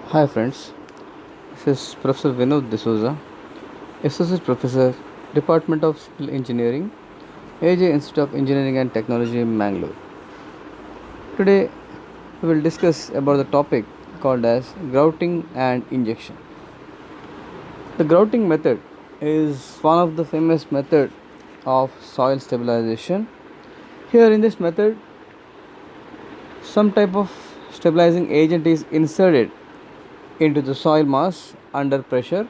Hi friends, this is Professor Vinod D'Souza, Associate Professor, Department of Civil Engineering, AJ Institute of Engineering and Technology, Mangalore. Today we will discuss about the topic called as grouting and injection. The grouting method is one of the famous method of soil stabilization. Here in this method, some type of stabilizing agent is inserted into the soil mass under pressure.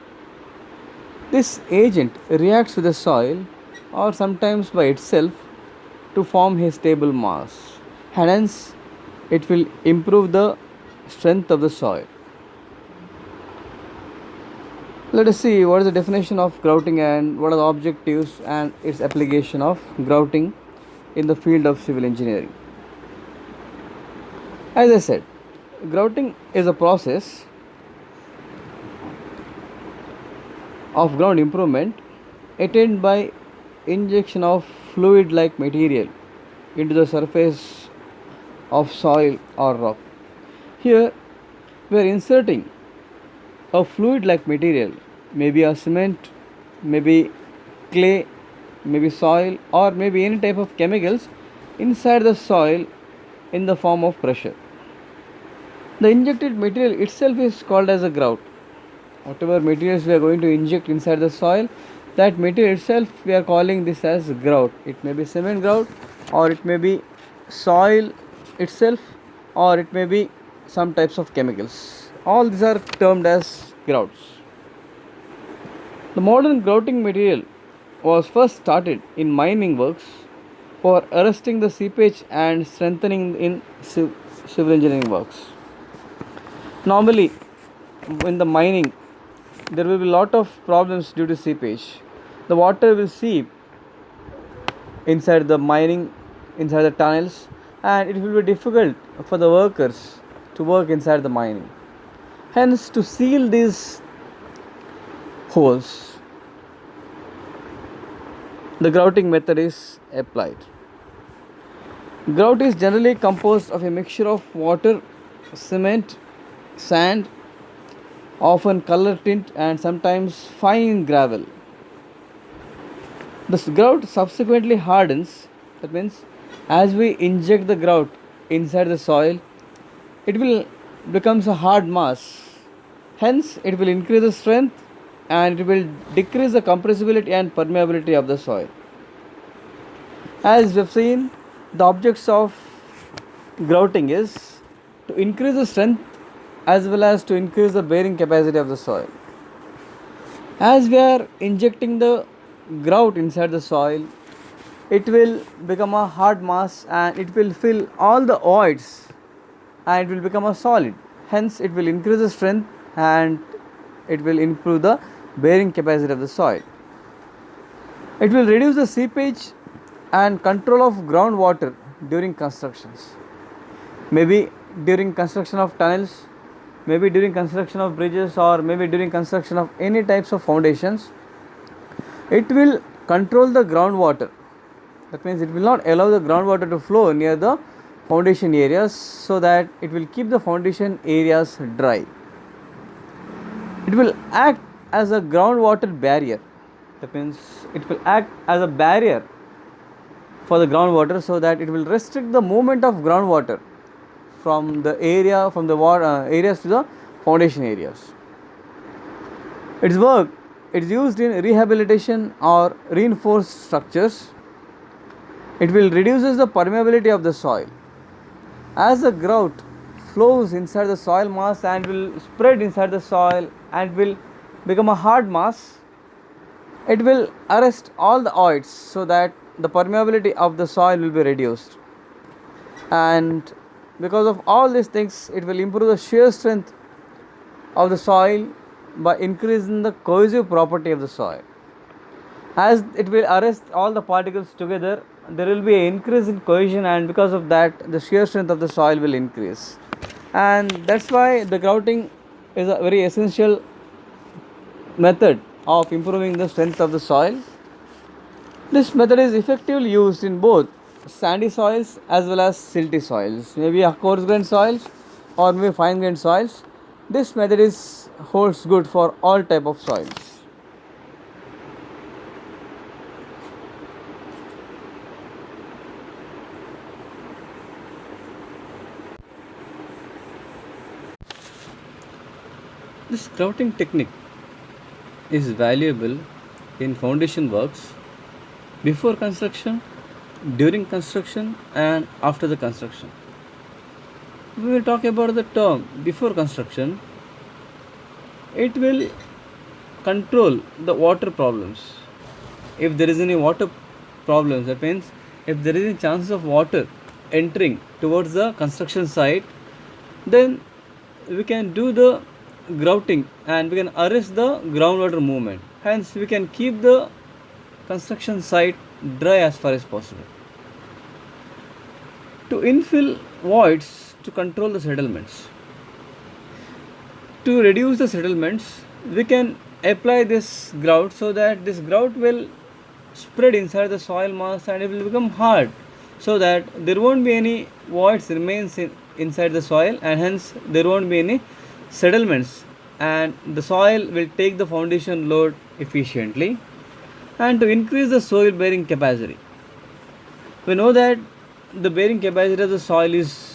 This agent reacts with the soil or sometimes by itself to form a stable mass. Hence, it will improve the strength of the soil. Let us see what is the definition of grouting and what are the objectives and its application of grouting in the field of civil engineering. As I said, grouting is a process of ground improvement attained by injection of fluid like material into the surface of soil or rock. Here we are inserting a fluid like material, maybe a cement, maybe clay, maybe soil, or maybe any type of chemicals inside the soil in the form of pressure. The injected material itself is called as a grout. Whatever materials we are going to inject inside the soil, that material itself we are calling this as grout. It may be cement grout, or it may be soil itself, or it may be some types of chemicals. All these are termed as grouts. The modern grouting material was first started in mining works for arresting the seepage and strengthening in civil engineering works. Normally, in the mining, there will be a lot of problems due to seepage. The water will seep inside the mining, inside the tunnels, and it will be difficult for the workers to work inside the mining. Hence, to seal these holes, the grouting method is applied. Grout is generally composed of a mixture of water, cement, sand, often color tint, and sometimes fine gravel. The grout subsequently hardens. That means, as we inject the grout inside the soil, it will becomes a hard mass. Hence, it will increase the strength and it will decrease the compressibility and permeability of the soil. As we have seen, the objects of grouting is to increase the strength as well as to increase the bearing capacity of the soil. As we are injecting the grout inside the soil, it will become a hard mass and it will fill all the voids and it will become a solid. Hence, it will increase the strength and it will improve the bearing capacity of the soil. It will reduce the seepage and control of groundwater during constructions. Maybe during construction of tunnels, maybe during construction of bridges, or maybe during construction of any types of foundations. It will control the groundwater. That means it will not allow the groundwater to flow near the foundation areas, so that it will keep the foundation areas dry. It will act as a groundwater barrier. That means it will act as a barrier for the groundwater, so that it will restrict the movement of groundwater from the area, from the areas to the foundation areas. Its work is used in rehabilitation or reinforced structures. It will reduces the permeability of the soil. As the grout flows inside the soil mass and will spread inside the soil and will become a hard mass, it will arrest all the voids, so that the permeability of the soil will be reduced. And because of all these things, it will improve the shear strength of the soil by increasing the cohesive property of the soil. As it will arrest all the particles together, there will be an increase in cohesion, and because of that, the shear strength of the soil will increase. And that's why the grouting is a very essential method of improving the strength of the soil. This method is effectively used in both sandy soils as well as silty soils, maybe coarse grained soils or maybe fine grained soils. This method is holds good for all type of soils. This grouting technique is valuable in foundation works before construction, during construction, and after the construction. We will talk about the term before construction. It will control the water problems. If there is any water problems, that means if there is any chance of water entering towards the construction site, then we can do the grouting and we can arrest the groundwater movement. Hence, we can keep the construction site dry as far as possible. To infill voids to control the settlements. To reduce the settlements, we can apply this grout so that this grout will spread inside the soil mass and it will become hard so that there won't be any voids remains inside the soil and hence there won't be any settlements and the soil will take the foundation load efficiently. And to increase the soil bearing capacity, we know that the bearing capacity of the soil is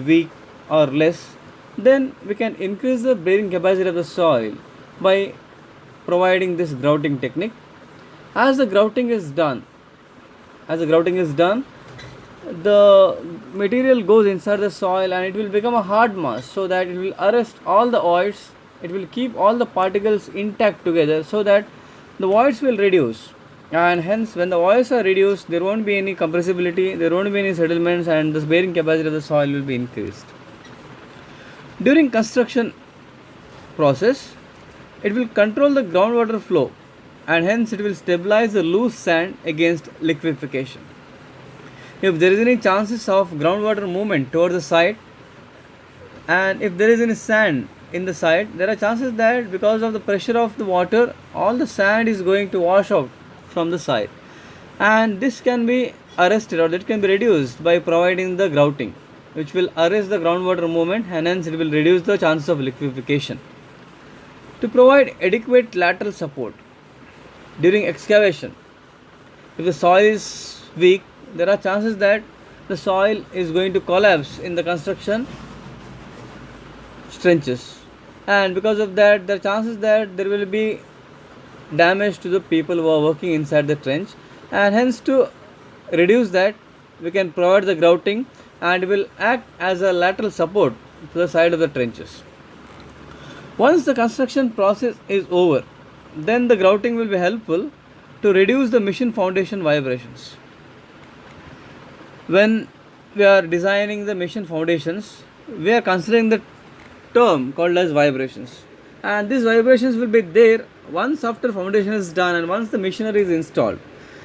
weak or less, then we can increase the bearing capacity of the soil by providing this grouting technique. As the grouting is done, the material goes inside the soil and it will become a hard mass so that it will arrest all the voids, it will keep all the particles intact together so that the voids will reduce, and hence when the voids are reduced there won't be any compressibility, there won't be any settlements and the bearing capacity of the soil will be increased. During construction process, it will control the groundwater flow and hence it will stabilize the loose sand against liquefaction. If there is any chances of groundwater movement towards the site and if there is any sand in the site, there are chances that because of the pressure of the water, all the sand is going to wash out from the site, and this can be arrested or that can be reduced by providing the grouting, which will arrest the groundwater movement and hence it will reduce the chances of liquefaction. To provide adequate lateral support during excavation, if the soil is weak, there are chances that the soil is going to collapse in the construction trenches, and because of that there are chances that there will be damage to the people who are working inside the trench, and hence to reduce that we can provide the grouting and will act as a lateral support to the side of the trenches. Once the construction process is over, then the grouting will be helpful to reduce the machine foundation vibrations. When we are designing the machine foundations, we are considering the term called as vibrations, and these vibrations will be there once after foundation is done and once the machinery is installed.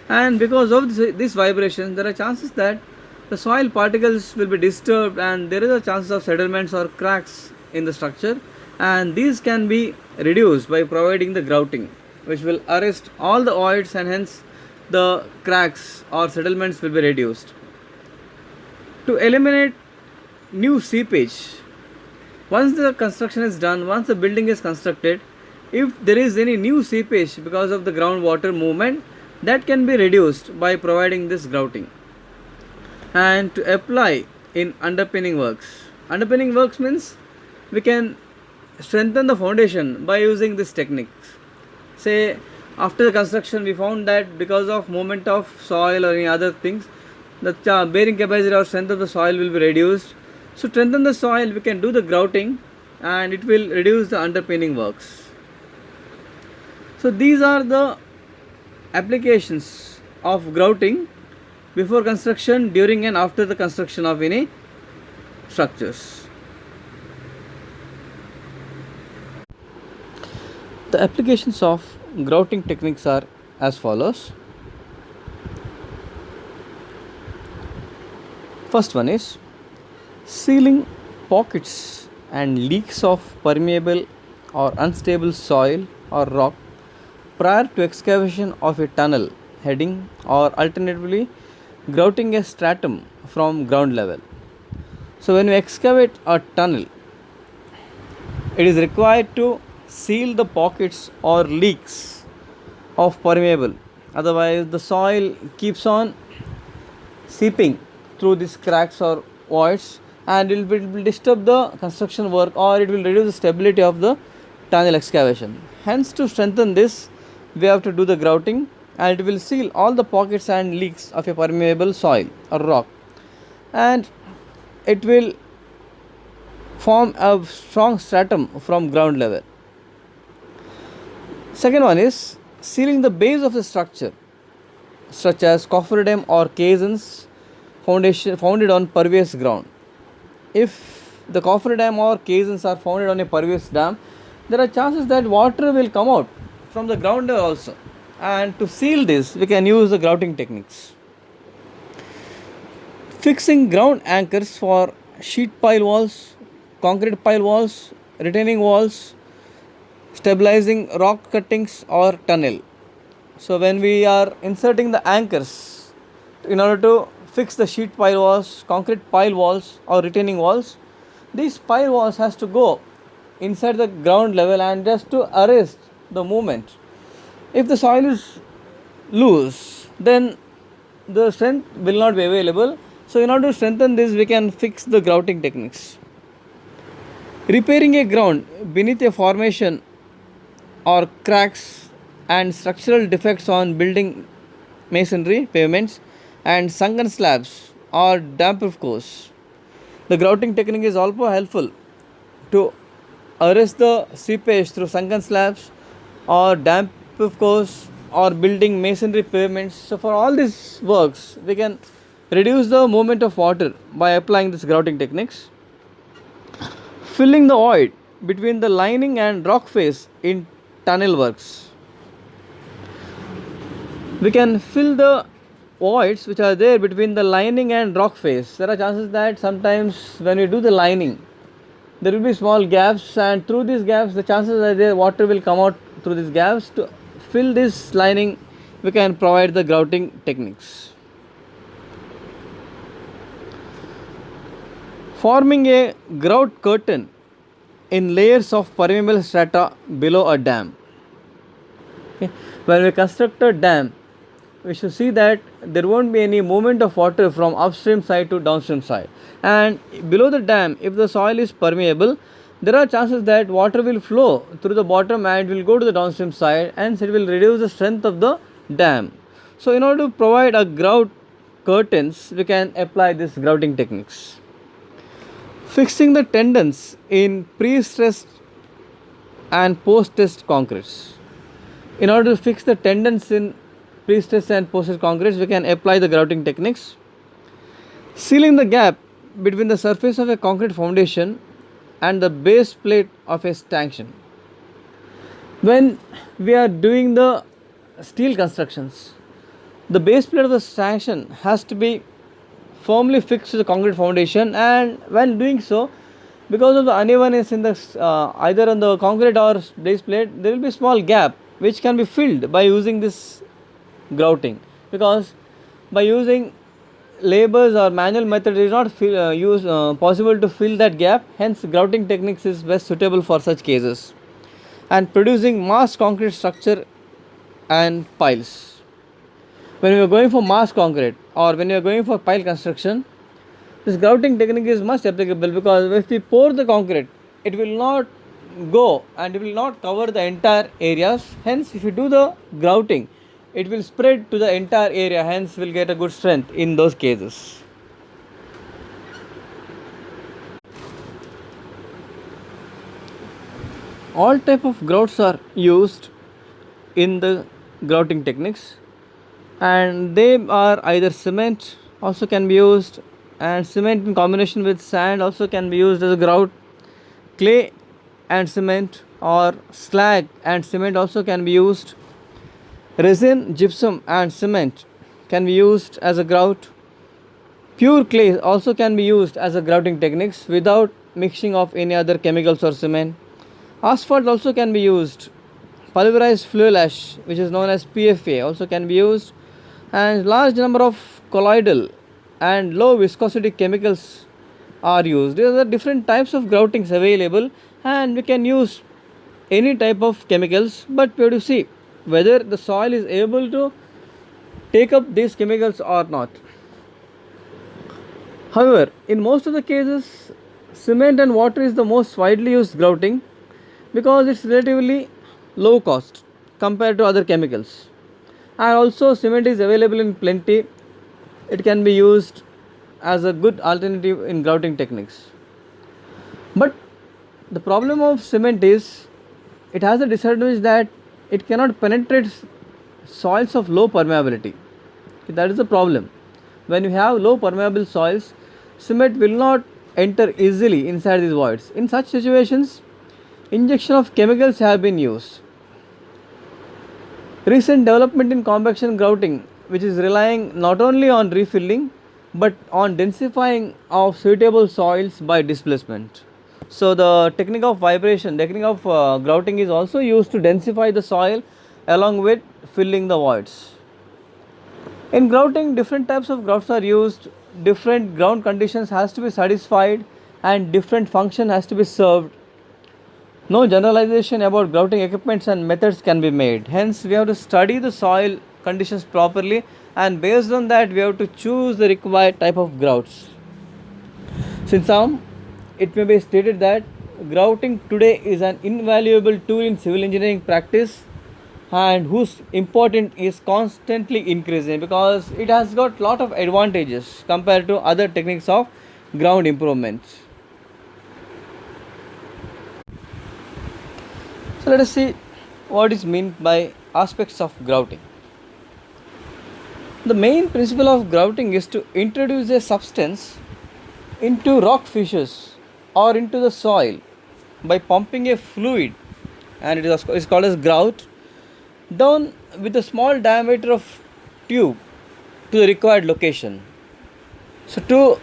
And because of this vibration, there are chances that the soil particles will be disturbed and there is a chance of settlements or cracks in the structure, and these can be reduced by providing the grouting, which will arrest all the voids and hence the cracks or settlements will be reduced. To eliminate new seepage, once the construction is done, once the building is constructed, if there is any new seepage because of the groundwater movement, that can be reduced by providing this grouting. And to apply in underpinning works. Underpinning works means we can strengthen the foundation by using this technique. Say after the construction we found that because of movement of soil or any other things, the bearing capacity or strength of the soil will be reduced. So strengthen the soil, we can do the grouting and it will reduce the underpinning works. So these are the applications of grouting before construction, during and after the construction of any structures. The applications of grouting techniques are as follows. First one is sealing pockets and leaks of permeable or unstable soil or rock prior to excavation of a tunnel heading, or alternatively grouting a stratum from ground level. So when we excavate a tunnel, It is required to seal the pockets or leaks of permeable. Otherwise, the soil keeps on seeping through these cracks or voids, and it will disturb the construction work, or it will reduce the stability of the tunnel excavation. Hence, to strengthen this, we have to do the grouting, and it will seal all the pockets and leaks of a permeable soil or rock, and it will form a strong stratum from ground level. Second one is sealing the base of the structure, such as cofferdam or caissons foundation founded on pervious ground. If the cofferdam or caissons are founded on a pervious dam, there are chances that water will come out from the ground level also. And to seal this, we can use the grouting techniques. Fixing ground anchors for sheet pile walls, concrete pile walls, retaining walls, stabilizing rock cuttings or tunnel. So when we are inserting the anchors in order to fix the sheet pile walls, concrete pile walls or retaining walls, these pile walls has to go inside the ground level and just to arrest the movement. If the soil is loose, then the strength will not be available. So in order to strengthen this, we can fix the grouting techniques. Repairing a ground beneath a formation or cracks and structural defects on building masonry, pavements, and sunken slabs or damp-proof cores. The grouting technique is also helpful to arrest the seepage through sunken slabs or damp-proof cores or building masonry pavements. So for all these works, we can reduce the movement of water by applying these grouting techniques. Filling the void between the lining and rock face in tunnel works. We can fill the voids which are there between the lining and rock face. There are chances that sometimes when we do the lining, there will be small gaps, and through these gaps, the chances are there water will come out through these gaps. To fill this lining, we can provide the grouting techniques. Forming a grout curtain in layers of permeable strata below a dam. Okay. When we construct a dam, we should see that there won't be any movement of water from upstream side to downstream side. And below the dam, if the soil is permeable, there are chances that water will flow through the bottom and will go to the downstream side, and it will reduce the strength of the dam. So in order to provide a grout curtains, we can apply this grouting techniques. Fixing the tendons in pre-stressed and post-stressed concretes. In order to fix the tendons in pre-stressed and post-stressed concretes, we can apply the grouting techniques. Sealing the gap between the surface of a concrete foundation and the base plate of a stanchion. When we are doing the steel constructions, the base plate of the stanchion has to be firmly fixed to the concrete foundation, and when doing so, because of the unevenness in the either on the concrete or base plate, there will be small gap which can be filled by using this grouting, because by using labors or manual method it is not possible to fill that gap. Hence grouting techniques is best suitable for such cases. And producing mass concrete structure and piles. When we are going for mass concrete or when you are going for pile construction, this grouting technique is much applicable, because if we pour the concrete, it will not go and it will not cover the entire areas. Hence, if you do the grouting, it will spread to the entire area. Hence, we will get a good strength in those cases. All type of grouts are used in the grouting techniques, and they are either cement also can be used, and cement in combination with sand also can be used as a grout. Clay and cement or slag and cement also can be used. Resin, gypsum and cement can be used as a grout. Pure clay also can be used as a grouting techniques without mixing of any other chemicals or cement. Asphalt also can be used. Pulverized fuel ash, which is known as PFA, also can be used, and large number of colloidal and low viscosity chemicals are used. There are different types of groutings available, and we can use any type of chemicals, but we have to see whether the soil is able to take up these chemicals or not. However, in most of the cases, cement and water is the most widely used grouting because it's relatively low cost compared to other chemicals. And also, cement is available in plenty. It can be used as a good alternative in grouting techniques. But the problem of cement is it has a disadvantage that it cannot penetrate soils of low permeability. That is the problem. When you have low permeable soils, cement will not enter easily inside these voids. In such situations, injection of chemicals have been used. Recent development in compaction grouting, which is relying not only on refilling but on densifying of suitable soils by displacement. So the technique of vibration, technique of grouting is also used to densify the soil along with filling the voids. In grouting, different types of grouts are used, different ground conditions has to be satisfied and different function has to be served. No generalization about grouting equipments and methods can be made. Hence, we have to study the soil conditions properly, and based on that, we have to choose the required type of grouts. Since some, it may be stated that grouting today is an invaluable tool in civil engineering practice and whose importance is constantly increasing because it has got lot of advantages compared to other techniques of ground improvements. So let us see what is meant by aspects of grouting. The main principle of grouting is to introduce a substance into rock fissures or into the soil by pumping a fluid, and it is called as grout, down with a small diameter of tube to the required location. So to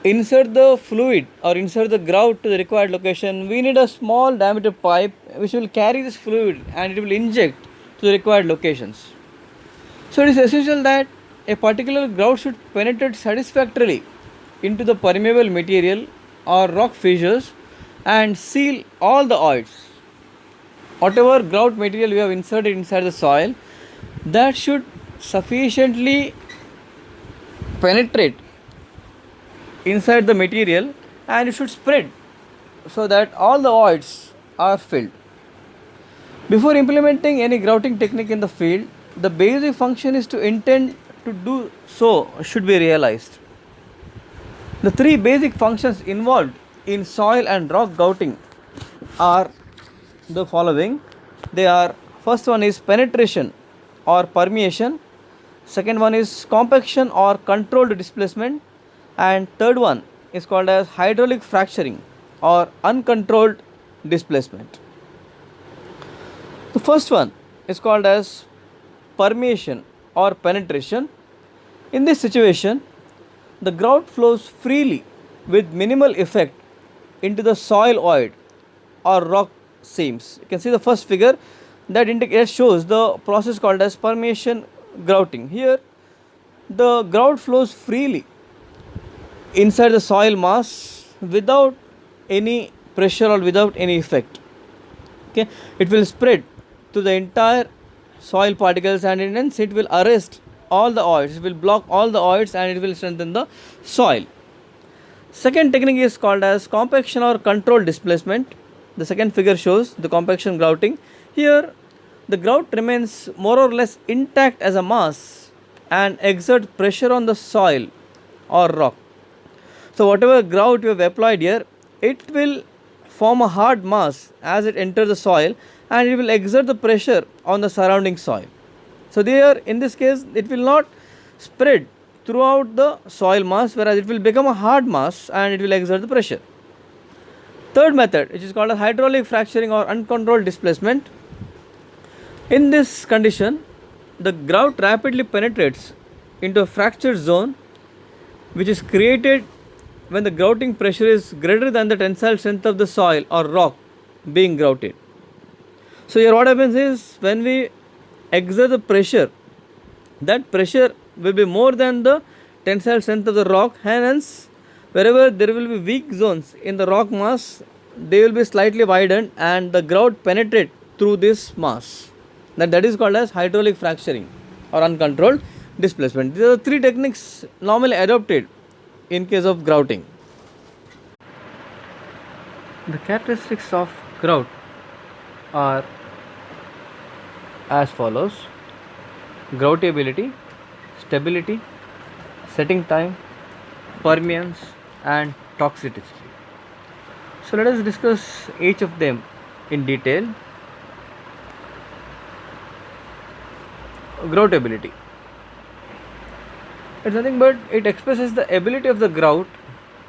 insert the fluid or insert the grout to the required location, we need a small diameter pipe which will carry this fluid and it will inject to the required locations. So it is essential that a particular grout should penetrate satisfactorily into the permeable material or rock fissures and seal all the voids. Whatever grout material we have inserted inside the soil, that should sufficiently penetrate inside the material and it should spread so that all the voids are filled. Before implementing any grouting technique in the field, the basic function is to intend to do so should be realized. The three basic functions involved in soil and rock grouting are the following. They are: first one is penetration or permeation, second one is compaction or controlled displacement, and third one is called as hydraulic fracturing or uncontrolled displacement. The first one is called as permeation or penetration. In this situation, the grout flows freely with minimal effect into the soil void or rock seams. You can see the first figure that shows the process called as permeation grouting. Here, the grout flows freely inside the soil mass without any pressure or without any effect. Okay, it will spread to the entire soil particles and hence it will arrest all the voids. It will block all the voids and it will strengthen the soil. Second technique is called as compaction or controlled displacement. The second figure shows the compaction grouting. Here, the grout remains more or less intact as a mass and exerts pressure on the soil or rock. So whatever grout you have applied here, it will form a hard mass as it enters the soil and it will exert the pressure on the surrounding soil. So there, in this case, it will not spread throughout the soil mass, whereas it will become a hard mass and it will exert the pressure. Third method, which is called a hydraulic fracturing or uncontrolled displacement. In this condition, the grout rapidly penetrates into a fractured zone which is created when the grouting pressure is greater than the tensile strength of the soil or rock being grouted. So here what happens is, when we exert the pressure, that pressure will be more than the tensile strength of the rock, hence Wherever there will be weak zones in the rock mass, they will be slightly widened and the grout penetrate through this mass. That is called as hydraulic fracturing or uncontrolled displacement. These are the three techniques normally adopted in case of grouting. The characteristics of grout are as follows: groutability, stability, setting time, permeance, and toxicity. So let us discuss each of them in detail. Groutability. It's nothing but it expresses the ability of the grout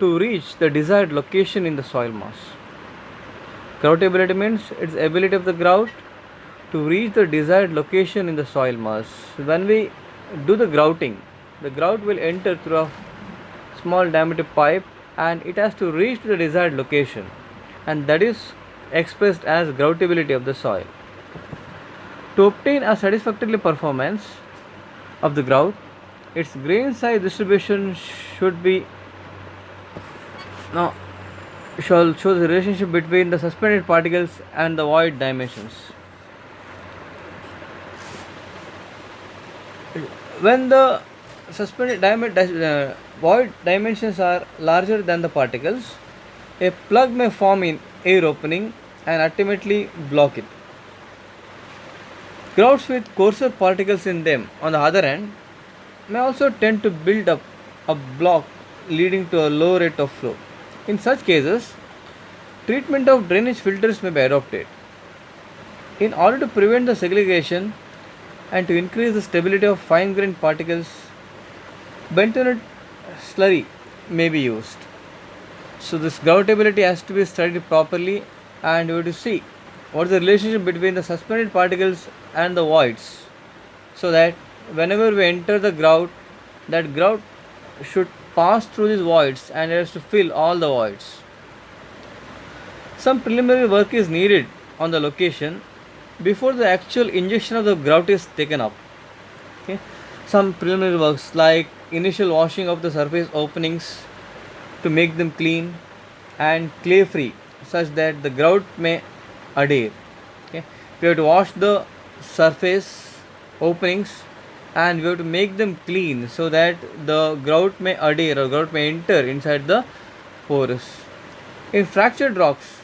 to reach the desired location in the soil mass. Groutability means its ability of the grout to reach the desired location in the soil mass. When we do the grouting will enter through a small diameter pipe and it has to reach to the desired location, and that is expressed as groutability of the soil. To obtain a satisfactory performance of the grout, its grain size distribution should be now shall show the relationship between the suspended particles and the void dimensions. When the void dimensions are larger than the particles, a plug may form in air opening and ultimately block it. Grouts with coarser particles in them, on the other hand, may also tend to build up a block leading to a low rate of flow. In such cases, treatment of drainage filters may be adopted. In order to prevent the segregation and to increase the stability of fine grained particles, bentonite slurry may be used. So this groutability has to be studied properly, and we have to see what is the relationship between the suspended particles and the voids, so that whenever we enter the grout, that grout should pass through these voids and it has to fill all the voids. Some preliminary work is needed on the location before the actual injection of the grout is taken up. Okay. Some preliminary works like initial washing of the surface openings to make them clean and clay free such that the grout may adhere. Okay. We have to wash the surface openings and we have to make them clean so that the grout may adhere or grout may enter inside the pores. In fractured rocks,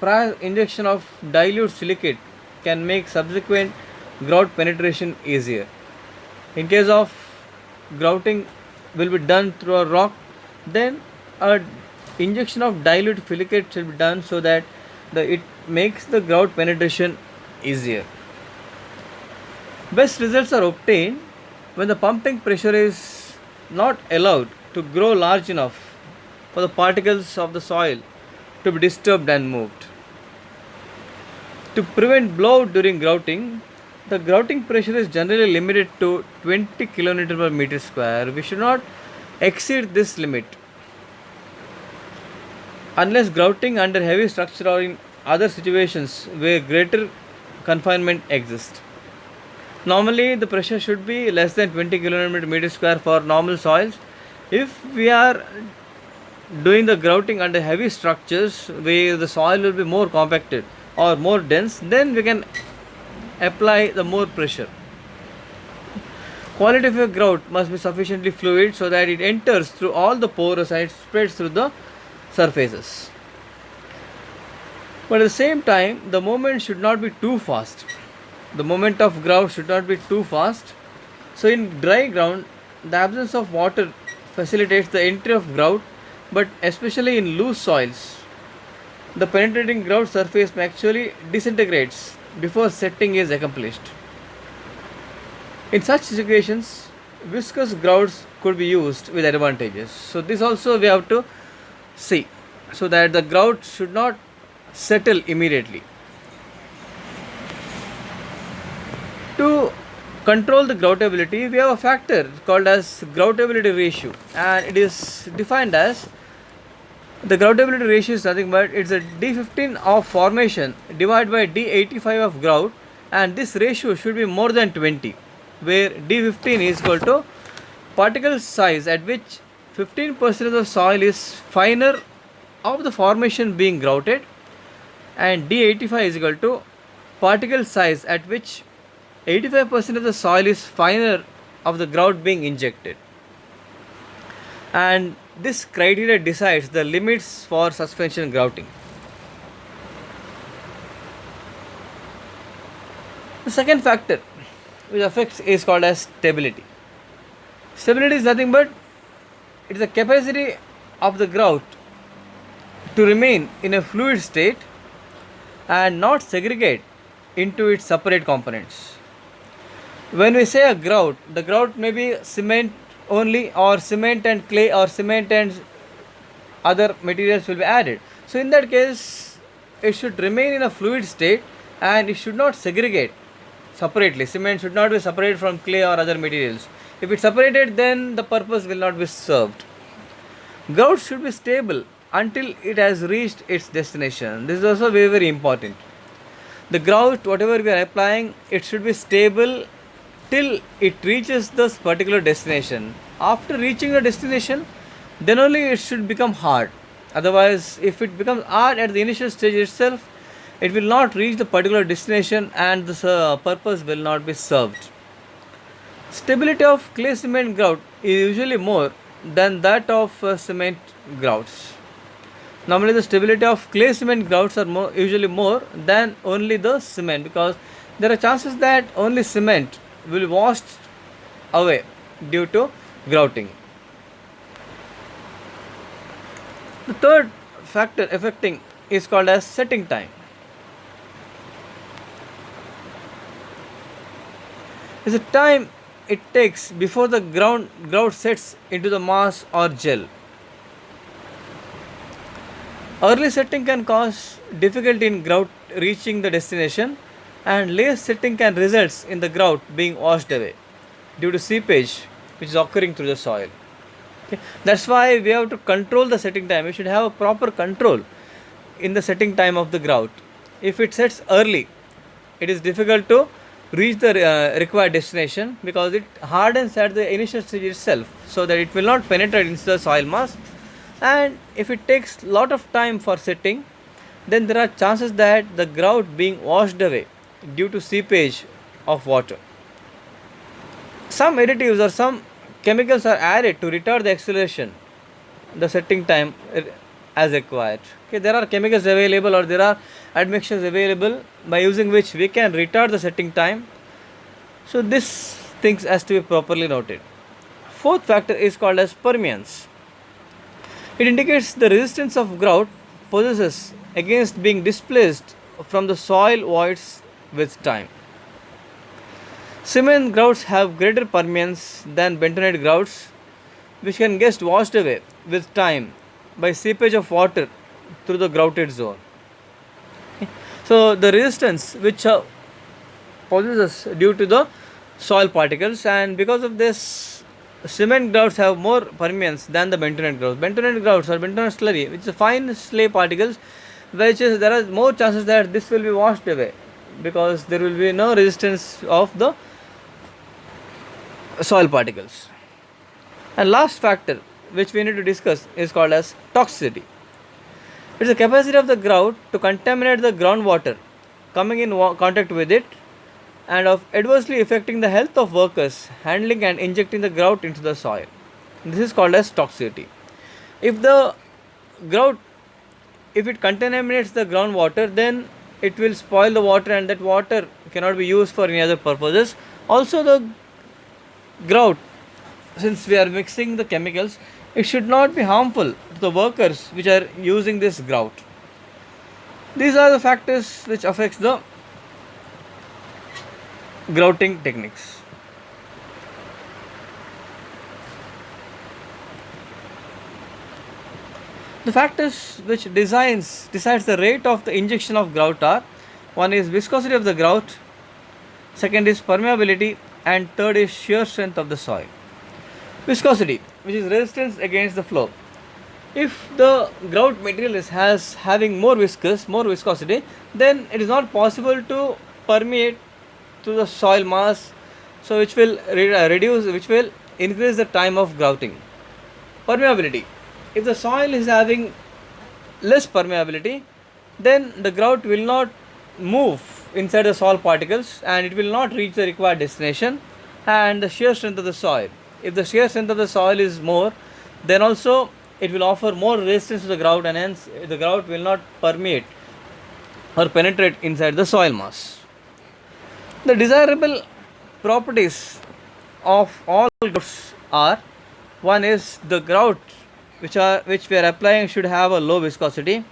prior injection of dilute silicate can make subsequent grout penetration easier. In case of grouting will be done through a rock, then a injection of dilute silicate should be done so that it makes the grout penetration easier. Best results are obtained when the pumping pressure is not allowed to grow large enough for the particles of the soil to be disturbed and moved. To prevent blowout during grouting, the grouting pressure is generally limited to 20 kN per meter square. We should not exceed this limit unless grouting under heavy structure or in other situations where greater confinement exists. Normally the pressure should be less than 20 kN per meter square for normal soils. If we are doing the grouting under heavy structures where the soil will be more compacted or more dense, then we can apply the more pressure. Quality of a grout must be sufficiently fluid so that it enters through all the pores and it spreads through the surfaces. But at the same time, the movement should not be too fast. The movement of grout should not be too fast. So in dry ground, the absence of water facilitates the entry of grout, but especially in loose soils, the penetrating grout surface may actually disintegrates before setting is accomplished. In such situations, viscous grouts could be used with advantages. So this also we have to see, so that the grout should not settle immediately. To control the groutability, we have a factor called as groutability ratio, and it is defined as the groutability ratio is nothing but it's a D15 of formation divided by D85 of grout, and this ratio should be more than 20, where D15 is equal to particle size at which 15% of the soil is finer of the formation being grouted, and D85 is equal to particle size at which 85% of the soil is finer of the grout being injected. And this criteria decides the limits for suspension grouting. The second factor which affects is called as stability. Stability is nothing but it is the capacity of the grout to remain in a fluid state and not segregate into its separate components. When we say a grout, the grout may be cement only, or cement and clay, or cement and other materials will be added. So in that case, it should remain in a fluid state and it should not segregate separately. Cement should not be separated from clay or other materials. If it's separated, then the purpose will not be served. Grout should be stable until it has reached its destination. This is also very, very important. The grout, whatever we are applying, it should be stable till it reaches this particular destination. After reaching the destination, then only it should become hard. Otherwise, if it becomes hard at the initial stage itself, it will not reach the particular destination and the purpose will not be served. Stability of clay cement grout is usually more than that of cement grouts. Normally, the stability of clay cement grouts are usually more than only the cement, because there are chances that only cement will be washed away due to grouting. The third factor affecting is called as setting time. Is the time it takes before the grout sets into the mass or gel. Early setting can cause difficulty in grout reaching the destination, and late setting can result in the grout being washed away due to seepage which is occurring through the soil. Okay. That's why we have to control the setting time. We should have a proper control in the setting time of the grout. If it sets early, it is difficult to reach the required destination because it hardens at the initial stage itself, so that it will not penetrate into the soil mass. And if it takes lot of time for setting, then there are chances that the grout being washed away due to seepage of water. Some additives or some chemicals are added to retard the acceleration, the setting time as required. Okay, there are chemicals available, or there are admixtures available by using which we can retard the setting time. So this things has to be properly noted. Fourth factor is called as permeance. It indicates the resistance of grout possesses against being displaced from the soil voids with time. Cement grouts have greater permeance than bentonite grouts, which can get washed away with time by seepage of water through the grouted zone. So the resistance which possesses due to the soil particles, and because of this, cement grouts have more permeance than the bentonite grouts. Bentonite grouts or bentonite slurry, which is fine clay particles, which is there are more chances that this will be washed away because there will be no resistance of the soil particles. And last factor which we need to discuss is called as toxicity. It is the capacity of the grout to contaminate the groundwater coming in contact with it, and of adversely affecting the health of workers handling and injecting the grout into the soil. This is called as toxicity. If the grout, if it contaminates the groundwater, then it will spoil the water, and that water cannot be used for any other purposes. Also the grout, since we are mixing the chemicals, it should not be harmful to the workers which are using this grout. These are the factors which affects the grouting techniques. The factors which decides the rate of the injection of grout are: one is viscosity of the grout, second is permeability, and third is shear strength of the soil. Viscosity, which is resistance against the flow. If the grout material is having more viscosity, then it is not possible to permeate to the soil mass, so which will increase the time of grouting. Permeability. If the soil is having less permeability, then the grout will not move inside the soil particles and it will not reach the required destination. And the shear strength of the soil, if the shear strength of the soil is more, then also it will offer more resistance to the grout, and hence the grout will not permeate or penetrate inside the soil mass. The desirable properties of all grouts are: one is the grout which we are applying should have a low viscosity,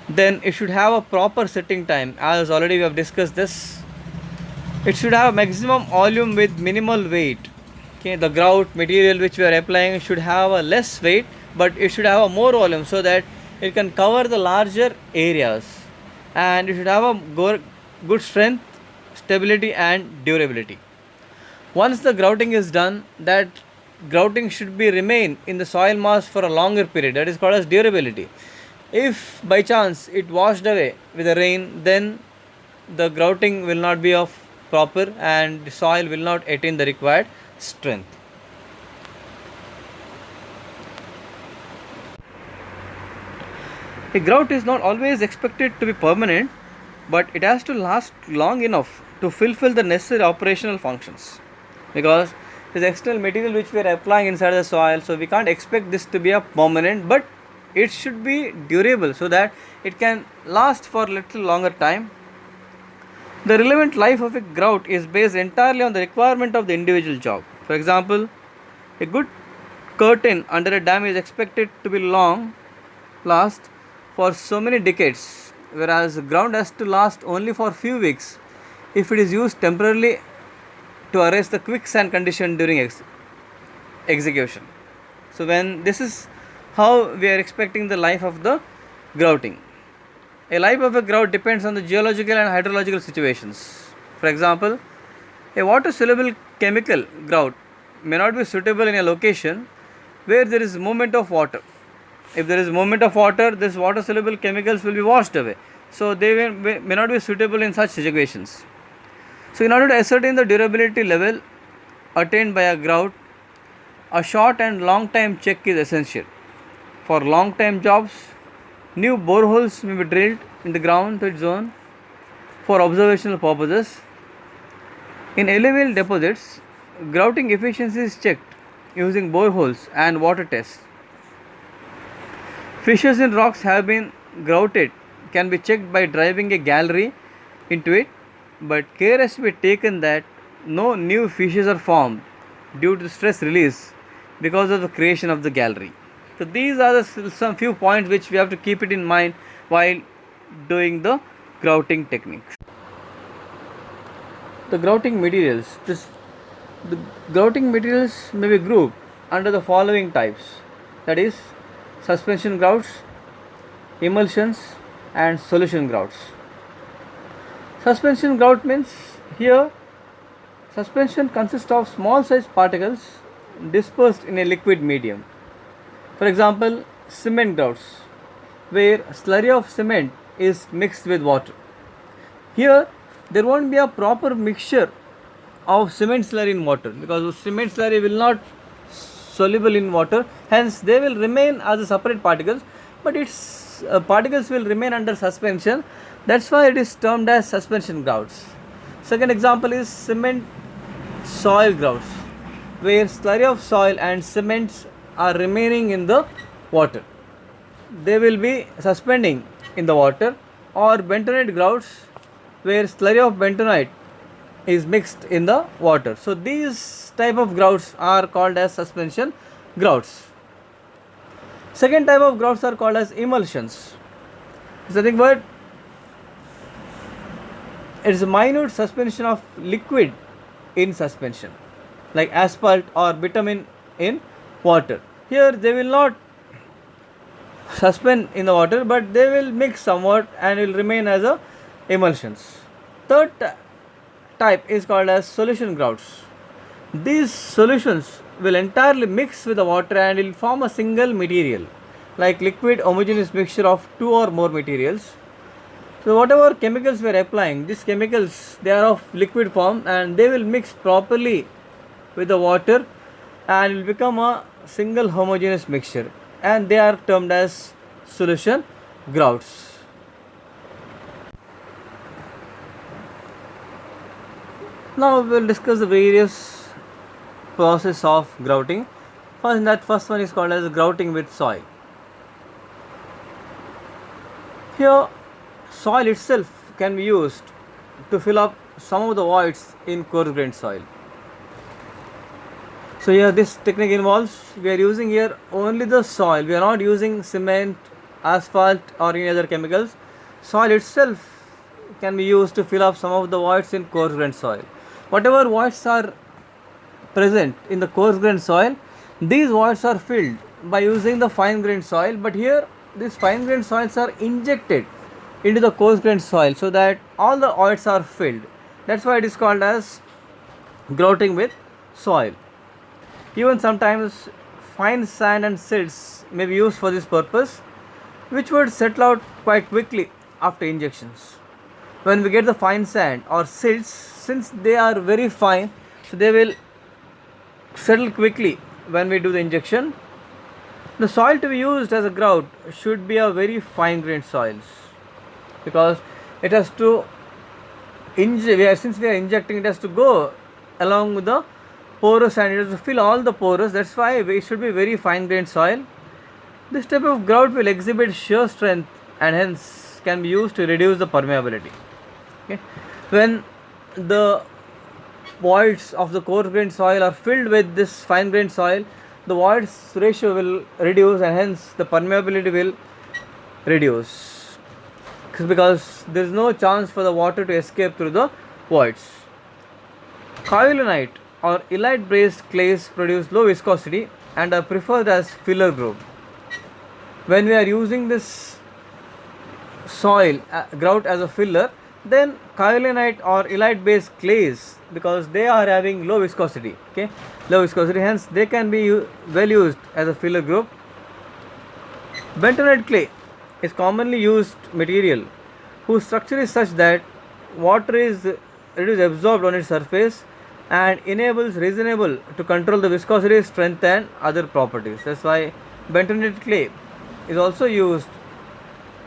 then it should have a proper setting time, as already we have discussed this. It should have maximum volume with minimal weight. Okay, the grout material which we are applying should have a less weight, but it should have a more volume so that it can cover the larger areas, and it should have a good strength, stability and durability. Once the grouting is done, that grouting should be remain in the soil mass for a longer period, that is called as durability. If by chance it washed away with the rain, then the grouting will not be of proper and the soil will not attain the required strength. A grout is not always expected to be permanent, but it has to last long enough to fulfill the necessary operational functions, because this external material which we are applying inside the soil, so we can't expect this to be a permanent, but it should be durable so that it can last for a little longer time. The relevant life of a grout is based entirely on the requirement of the individual job. For example, a good curtain under a dam is expected to be last for so many decades, whereas the grout has to last only for few weeks if it is used temporarily to arrest the quicksand condition during execution. So when this is how we are expecting the life of the grouting. A life of a grout depends on the geological and hydrological situations. For example, a water soluble chemical grout may not be suitable in a location where there is movement of water. If there is movement of water, this water soluble chemicals will be washed away, so they may not be suitable in such situations. So in order to ascertain the durability level attained by a grout, a short and long time check is essential. For long time jobs, new boreholes may be drilled in the ground to its zone for observational purposes. In alluvial deposits, grouting efficiency is checked using boreholes and water tests. Fissures in rocks have been grouted can be checked by driving a gallery into it, but care has to be taken that no new fissures are formed due to stress release because of the creation of the gallery. So these are some few points which we have to keep it in mind while doing the grouting techniques. The grouting materials. The grouting materials may be grouped under the following types, that is suspension grouts, emulsions and solution grouts. Suspension grout means here suspension consists of small sized particles dispersed in a liquid medium. For example, cement grouts, where slurry of cement is mixed with water. Here there won't be a proper mixture of cement slurry in water, because cement slurry will not soluble in water, hence they will remain as a separate particles, but its particles will remain under suspension. That's why it is termed as suspension grouts. Second example is cement soil grouts, where slurry of soil and cements are remaining in the water. They will be suspending in the water. Or bentonite grouts, where slurry of bentonite is mixed in the water. So these type of grouts are called as suspension grouts. Second type of grouts are called as emulsions. It's nothing but it's a minute suspension of liquid in suspension, like asphalt or bitumen in water. Here they will not suspend in the water, but they will mix somewhat and will remain as a emulsions. Third type is called as solution grouts. These solutions will entirely mix with the water and will form a single material, like liquid homogeneous mixture of two or more materials. So whatever chemicals we are applying, these chemicals, they are of liquid form and they will mix properly with the water and will become a single homogeneous mixture, and they are termed as solution grouts. Now we will discuss the various process of grouting. First one is called as grouting with soil. Here, soil itself can be used to fill up some of the voids in coarse grained soil. So here this technique involves, we are using here only the soil, we are not using cement, asphalt or any other chemicals. Soil itself can be used to fill up some of the voids in coarse grained soil. Whatever voids are present in the coarse grained soil, these voids are filled by using the fine grained soil, but here these fine grained soils are injected into the coarse grained soil so that all the voids are filled. That's why it is called as grouting with soil. Even sometimes fine sand and silts may be used for this purpose, which would settle out quite quickly after injections. When we get the fine sand or silts, since they are very fine, so they will settle quickly when we do the injection. The soil to be used as a grout should be a very fine grained soils, because it has to since we are injecting, it has to go along with the porous and it has to fill all the porous. That's why it should be very fine grained soil. This type of grout will exhibit shear strength and hence can be used to reduce the permeability. Okay. When the voids of the coarse grained soil are filled with this fine grained soil, the voids ratio will reduce and hence the permeability will reduce, because there is no chance for the water to escape through the voids. Kaolinite or illite based clays produce low viscosity and are preferred as filler group. When we are using this soil grout as a filler, then kaolinite or illite based clays, because they are having low viscosity, hence they can be well used as a filler group. Bentonite clay is commonly used material whose structure is such that water is absorbed on its surface and enables reasonable to control the viscosity, strength and other properties. That's why bentonite clay is also used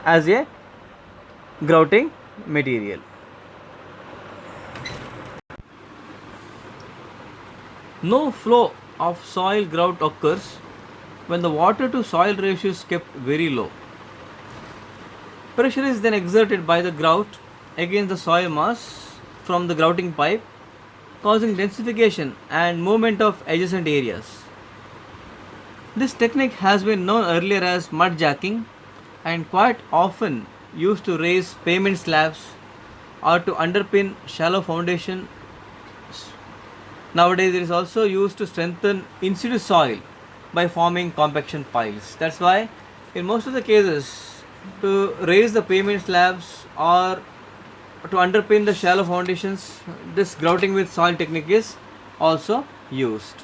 as a grouting material. No flow of soil grout occurs when the water to soil ratio is kept very low. Pressure is then exerted by the grout against the soil mass from the grouting pipe, causing densification and movement of adjacent areas. This technique has been known earlier as mud jacking and quite often used to raise pavement slabs or to underpin shallow foundation. Nowadays it is also used to strengthen in situ soil by forming compaction piles. That's why in most of the cases, to raise the pavement slabs or to underpin the shallow foundations, this grouting with soil technique is also used.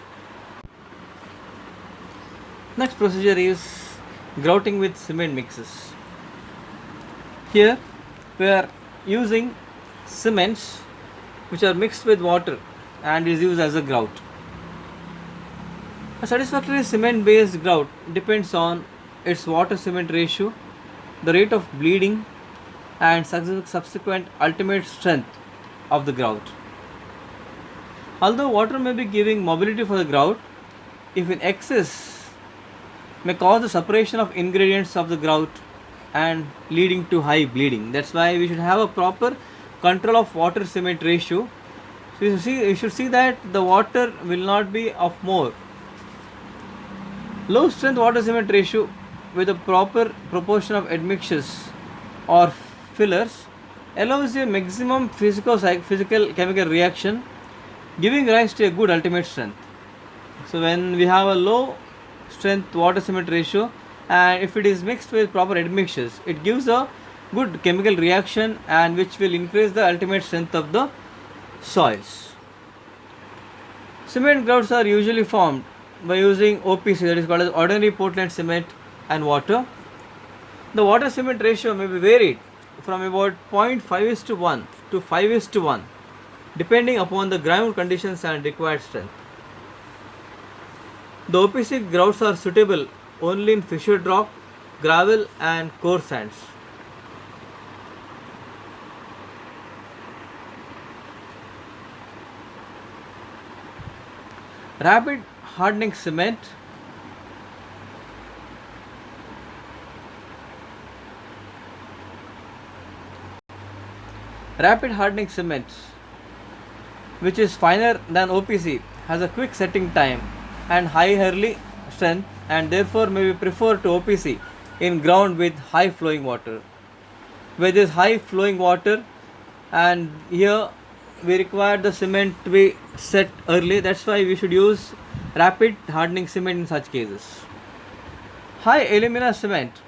Next procedure is grouting with cement mixes. Here we are using cements which are mixed with water and is used as a grout. A satisfactory cement based grout depends on its water cement ratio, the rate of bleeding and subsequent ultimate strength of the grout. Although water may be giving mobility for the grout, if in excess may cause the separation of ingredients of the grout and leading to high bleeding. That's why we should have a proper control of water cement ratio. So you should see that the water will not be of more. Low strength water cement ratio with a proper proportion of admixtures or fillers allows a maximum physical chemical reaction, giving rise to a good ultimate strength. So when we have a low strength water cement ratio and if it is mixed with proper admixtures, it gives a good chemical reaction and which will increase the ultimate strength of the soils. Cement grouts are usually formed by using OPC, that is called as ordinary Portland cement, and water. The water cement ratio may be varied from about 0.5:1 to 5:1 depending upon the ground conditions and required strength. The OPC grouts are suitable only in fissured rock, gravel, and coarse sands. Rapid hardening cement. Rapid hardening cement, which is finer than OPC, has a quick setting time and high Hurley strength, and therefore may be preferred to OPC in ground with high flowing water. Where there is high flowing water, and here we require the cement to be set early, that's why we should use rapid hardening cement in such cases. High alumina cement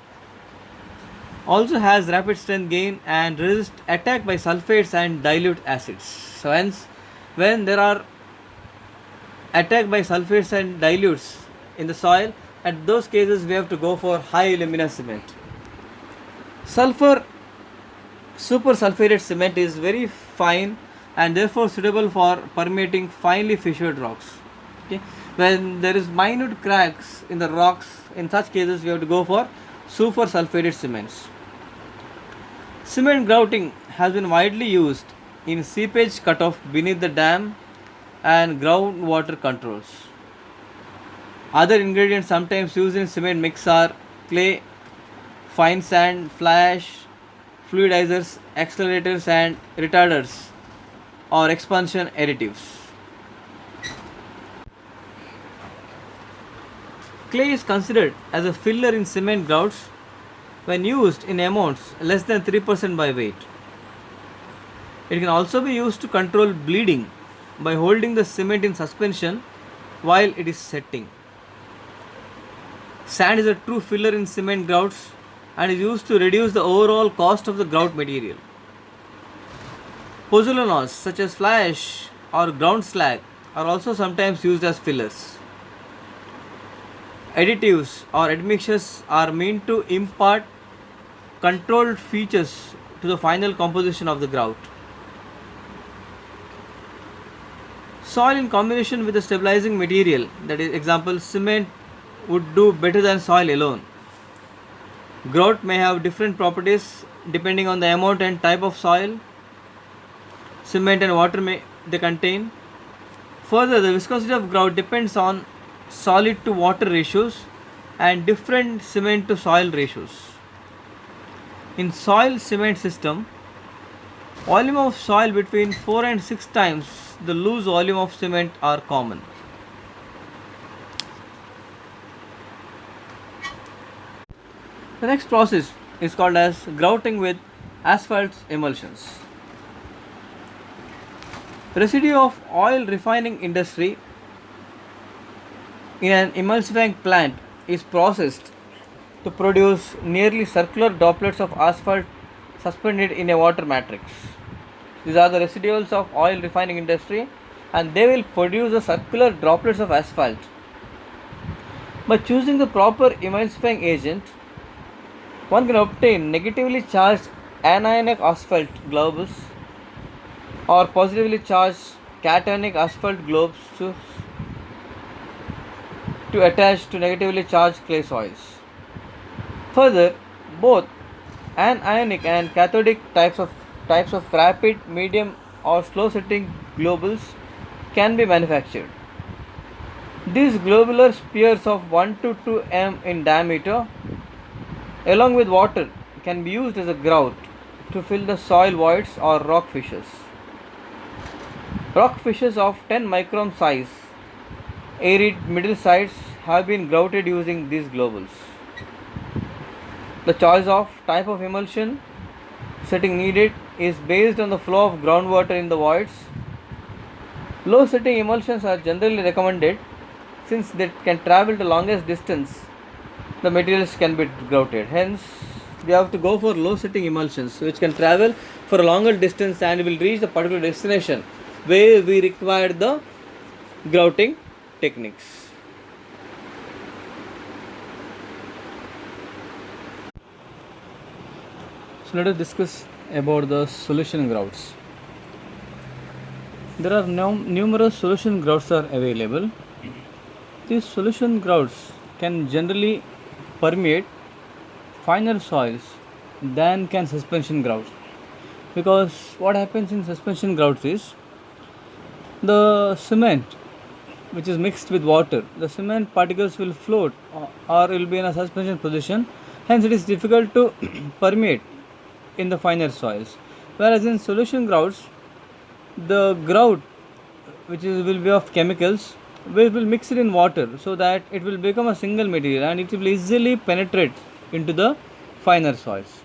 also has rapid strength gain and resist attack by sulfates and dilute acids. So hence, when there are attack by sulfates and dilutes in the soil, at those cases we have to go for high alumina cement. Sulfur super sulfated cement is very fine and therefore suitable for permeating finely fissured rocks. Okay, when there is minute cracks in the rocks, in such cases we have to go for super sulfated cements. Cement grouting has been widely used in seepage cutoff beneath the dam and groundwater controls. Other ingredients sometimes used in cement mix are clay, fine sand, fly ash, fluidizers, accelerators, and retarders or expansion additives. Clay is considered as a filler in cement grouts when used in amounts less than 3% by weight. It can also be used to control bleeding by holding the cement in suspension while it is setting. Sand is a true filler in cement grouts and is used to reduce the overall cost of the grout material. Pozzolanas such as fly ash or ground slag are also sometimes used as fillers. Additives or admixtures are meant to impart controlled features to the final composition of the grout. Soil in combination with a stabilizing material, that is example cement, would do better than soil alone. Grout may have different properties depending on the amount and type of soil, cement and water they contain. Further, the viscosity of grout depends on solid to water ratios and different cement to soil ratios. In soil cement system, volume of soil between 4 and 6 times the loose volume of cement are common. The next process is called as grouting with asphalt emulsions. Residue of oil refining industry in an emulsifying plant is processed to produce nearly circular droplets of asphalt suspended in a water matrix. These are the residuals of oil refining industry and they will produce the circular droplets of asphalt. By choosing the proper emulsifying agent, one can obtain negatively charged anionic asphalt globes or positively charged cationic asphalt globes to attach to negatively charged clay soils. Further, both anionic and cathodic types of rapid, medium, or slow setting globules can be manufactured. These globular spheres of 1 to 2 m in diameter, along with water, can be used as a grout to fill the soil voids or rock fissures. Rock fissures of 10 micron size, arid middle sides, have been grouted using these globules. The choice of type of emulsion setting needed is based on the flow of groundwater in the voids. Low setting emulsions are generally recommended since they can travel the longest distance. The materials can be grouted. Hence, we have to go for low setting emulsions which can travel for a longer distance and will reach the particular destination where we require the grouting techniques. So let us discuss about the solution grouts. There are numerous solution grouts are available. These solution grouts can generally permeate finer soils than can suspension grouts, because what happens in suspension grouts is the cement which is mixed with water, the cement particles will float or will be in a suspension position, hence it is difficult to permeate in the finer soils. Whereas in solution grouts, the grout which is, will be of chemicals will mix it in water so that it will become a single material and it will easily penetrate into the finer soils.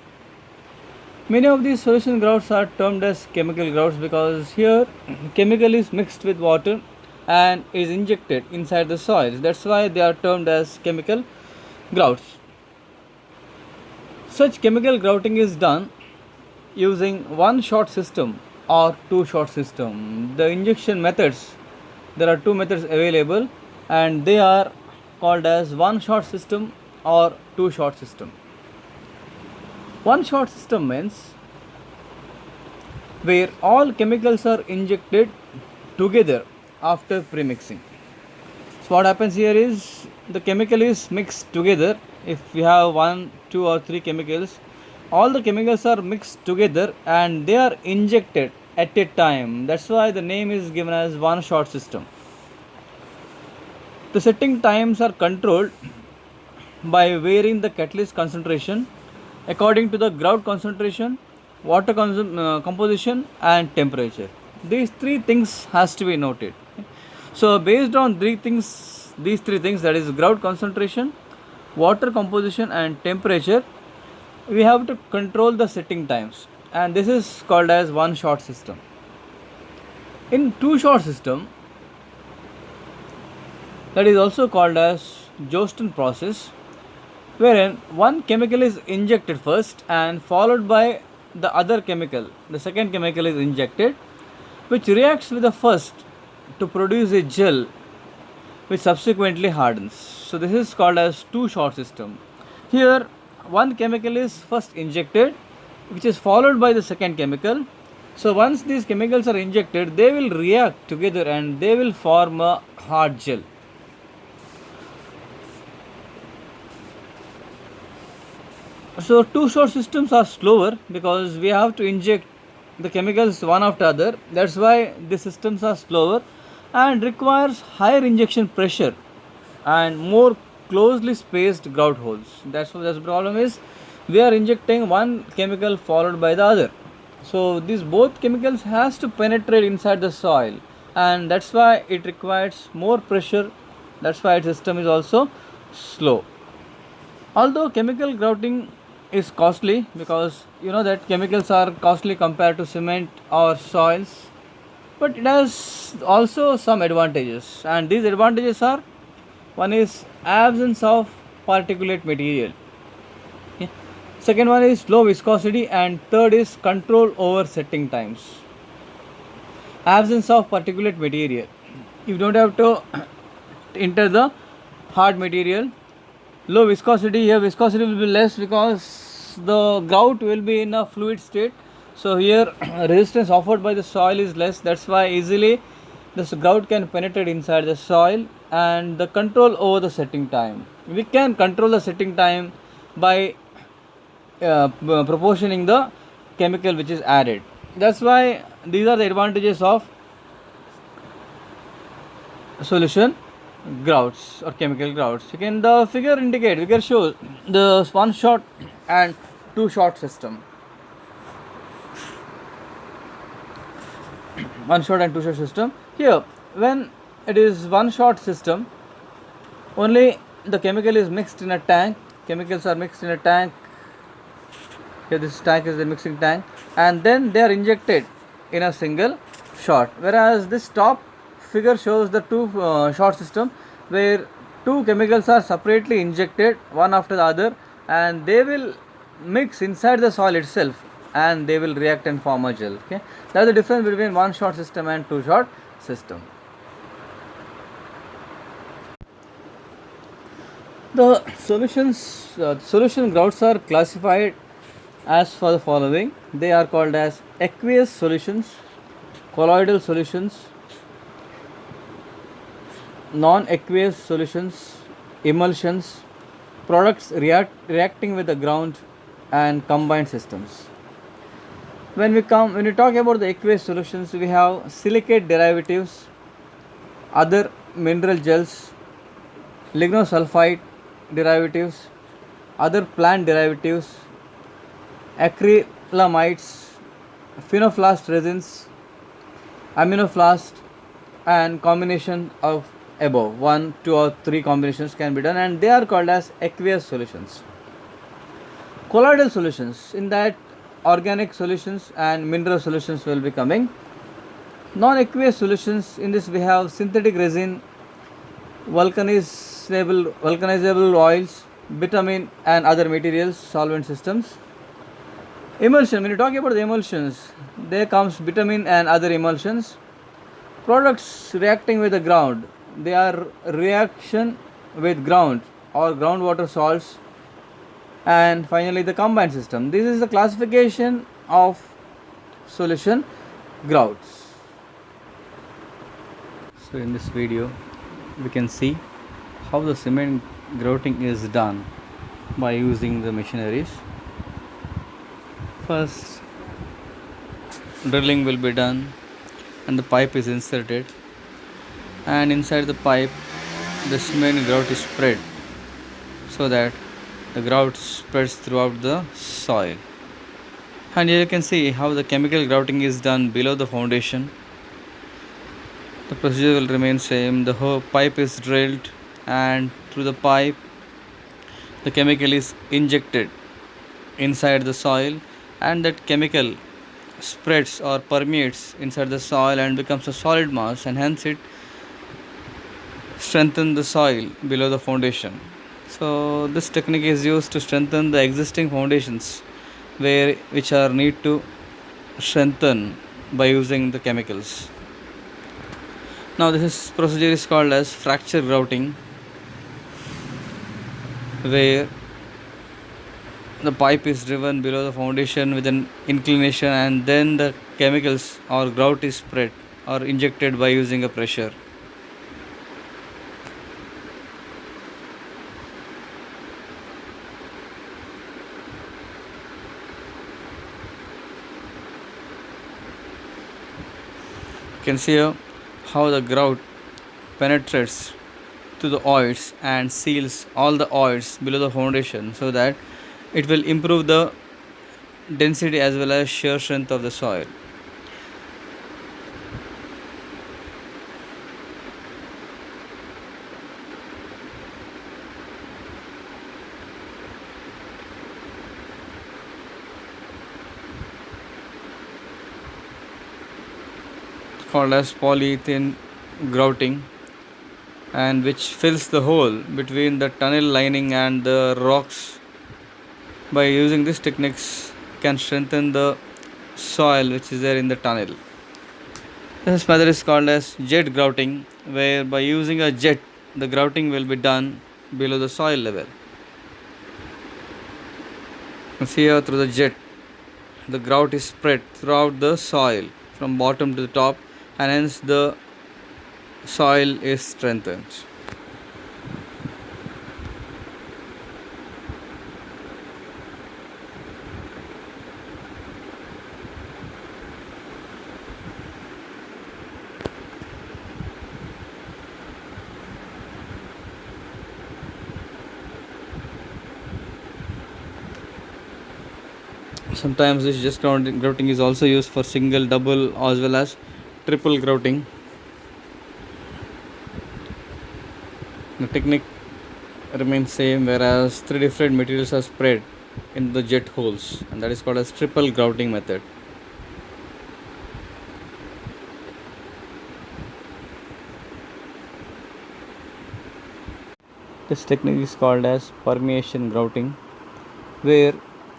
Many of these solution grouts are termed as chemical grouts because here chemical is mixed with water and is injected inside the soils. That's why they are termed as chemical grouts. Such chemical grouting is done using one shot system or two shot system. The injection methods, there are two methods available and they are called as one shot system or two shot system. One shot system means where all chemicals are injected together after premixing. So what happens here is the chemical is mixed together. If we have one, two or three chemicals, all the chemicals are mixed together and they are injected at a time. That's why the name is given as one shot system. The setting times are controlled by varying the catalyst concentration according to the grout concentration, water composition and temperature. These three things has to be noted. So based on these three things, that is grout concentration, water composition and temperature, we have to control the setting times, and this is called as one shot system. In two shot system, that is also called as Jouston process, wherein one chemical is injected first and followed by the other chemical. The second chemical is injected, which reacts with the first to produce a gel which subsequently hardens. So this is called as two shot system. Here one chemical is first injected, which is followed by the second chemical. So once these chemicals are injected, they will react together and they will form a hard gel. So two shot systems are slower because we have to inject the chemicals one after other. That's why the systems are slower and requires higher injection pressure and more closely spaced grout holes. That's the problem is we are injecting one chemical followed by the other. So these both chemicals has to penetrate inside the soil, and that's why it requires more pressure. That's why its system is also slow. Although chemical grouting is costly, because you know that chemicals are costly compared to cement or soils, but it has also some advantages, and these advantages are: one is absence of particulate material, okay. Second one is low viscosity, and third is control over setting times. Absence of particulate material, you don't have to enter the hard material. Low viscosity, here viscosity will be less because the grout will be in a fluid state. So here resistance offered by the soil is less. That's why easily this grout can penetrate inside the soil. And the control over the setting time, we can control the setting time by proportioning the chemical which is added. That's why these are the advantages of solution grouts or chemical grouts. You can the figure shows the one shot and two shot system. One shot and two shot system. Here, when it is one shot system, only the chemical is mixed in a tank. Chemicals are mixed in a tank. Here, this tank is the mixing tank, and then they are injected in a single shot. Whereas this top figure shows the two shot system, where two chemicals are separately injected one after the other, and they will mix inside the soil itself, and they will react and form a gel. Okay, that's the difference between one shot system and two shot system. The solution grouts are classified as for the following. They are called as aqueous solutions, colloidal solutions, non-aqueous solutions, emulsions, products reacting with the ground, and combined systems. When we talk about the aqueous solutions, we have silicate derivatives, other mineral gels, lignosulfide derivatives, other plant derivatives, acrylamides, phenolphthalein resins, aminophthalate, and combination of above one, two, or three combinations can be done, and they are called as aqueous solutions. Colloidal solutions, in that organic solutions and mineral solutions will be coming. Non-aqueous solutions, in this we have synthetic resin, vulcanizable oils, bitumen, and other materials, solvent systems. Emulsion, when you talk about the emulsions, there comes bitumen and other emulsions. Products reacting with the ground, they are reaction with ground or groundwater salts. And finally, the combined system. This is the classification of solution grouts. So in this video, we can see how the cement grouting is done by using the machineries. First, drilling will be done and the pipe is inserted, and inside the pipe the cement grout is spread so that the grout spreads throughout the soil. And here you can see how the chemical grouting is done below the foundation. The procedure will remain same. The whole pipe is drilled, and through the pipe the chemical is injected inside the soil, and that chemical spreads or permeates inside the soil and becomes a solid mass, and hence it strengthens the soil below the foundation. So this technique is used to strengthen the existing foundations which are need to strengthen by using the chemicals. Now this procedure is called as fracture grouting, where the pipe is driven below the foundation with an inclination, and then the chemicals or grout is spread or injected by using a pressure. You can see here how the grout penetrates to the oils and seals all the oils below the foundation, so that it will improve the density as well as shear strength of the soil. Called as polyethylene grouting, and which fills the hole between the tunnel lining and the rocks. By using these techniques, can strengthen the soil which is there in the tunnel. This method is called as jet grouting, where by using a jet the grouting will be done below the soil level. You can see here through the jet the grout is spread throughout the soil from bottom to the top, and hence the soil is strengthened. Sometimes this just grouting is also used for single, double, as well as triple grouting. The technique remains same, whereas three different materials are spread in the jet holes, and that is called as triple grouting method. This technique is called as permeation grouting, where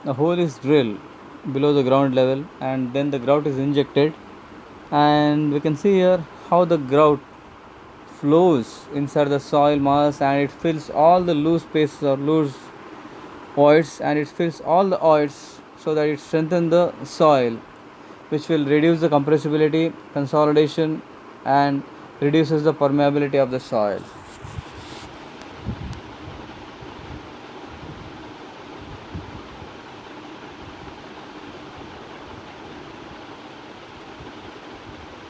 a hole is drilled below the ground level and then the grout is injected, and we can see here how the grout flows inside the soil mass, and it fills all the loose spaces or loose voids, and it fills all the voids so that it strengthens the soil, which will reduce the compressibility, consolidation, and reduces the permeability of the soil.